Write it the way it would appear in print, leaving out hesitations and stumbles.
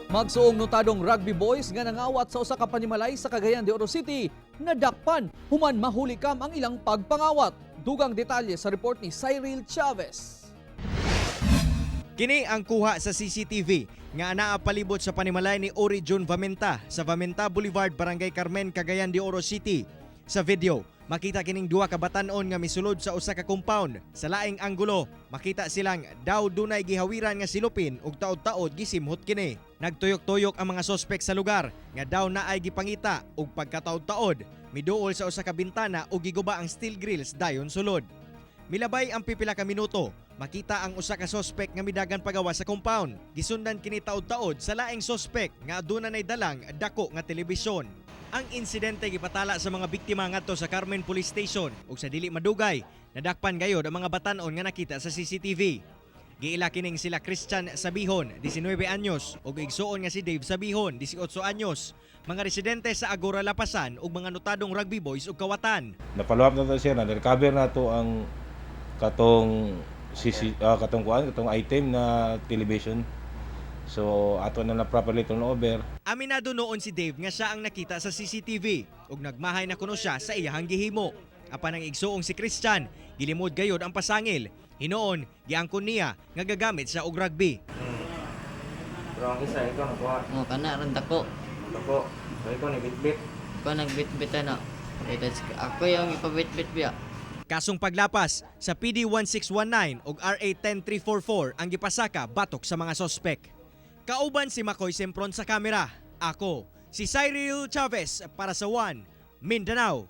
Magsuong notadong rugby boys nga nangawat sa usa ka panimalay sa Cagayan de Oro City, nadakpan human mahuli kam ang ilang pagpangawat. Dugang detalye sa report ni Cyril Chavez. Kini ang kuha sa CCTV nga anaa palibot sa panimalay ni Ori John Vamenta sa Vamenta Boulevard, Barangay Carmen, Cagayan de Oro City. Sa video, makita kining duha ka batan-on nga misulod sa usa ka compound. Sa laing anggulo, makita silang daw dunay gihawiran nga silupin ug taod-taod gisimhot kini. Nagtuyok-tuyok ang mga sospek sa lugar nga daw naay gipangita ug pagkataod-taod miduol sa usa ka bintana ug giguba ang steel grills dayon sulod. Milabay ang pipila ka minuto, makita ang usa ka sospek nga midagan pagawa sa compound. Gisundan kini taod-taod sa laing sospek nga aduna nay dalang dako nga telebisyon. Ang insidente gipatala sa mga biktima ngadto sa Carmen Police Station ug sa dili madugay, nadakpan gayod ang mga batan-on nga nakita sa CCTV. Giila kining sila Christian Sabihon, 19 anyos, ug igsuon nga si Dave Sabihon, 18 anyos, mga residente sa Agora Lapasan ug mga notadong rugby boys ug kawatan. Na-follow up na to siya, na-recover na to ang katong item na television. So ato na properly turnover. Aminado noon si Dave nga siya ang nakita sa CCTV ug nagmahay na kuno siya sa iyahang gihimo. Apan ang igsuong si Christian, gilimod gayod ang pasangil. Hinoon, giangkon niya nga gagamit sa og rugby. Pero ang isa, ikaw nakuha. Oh, kana ron dako. Ako, so ikaw ni bit-bit. Ko nagbitbit na. Ako yung ipabitbit biya. Kasong paglapas sa PD 1619 ug RA 10344 ang gipasaka batok sa mga sospek. Kauban si Makoy Sempron sa kamera. Ako, si Cyril Chavez para sa One Mindanao.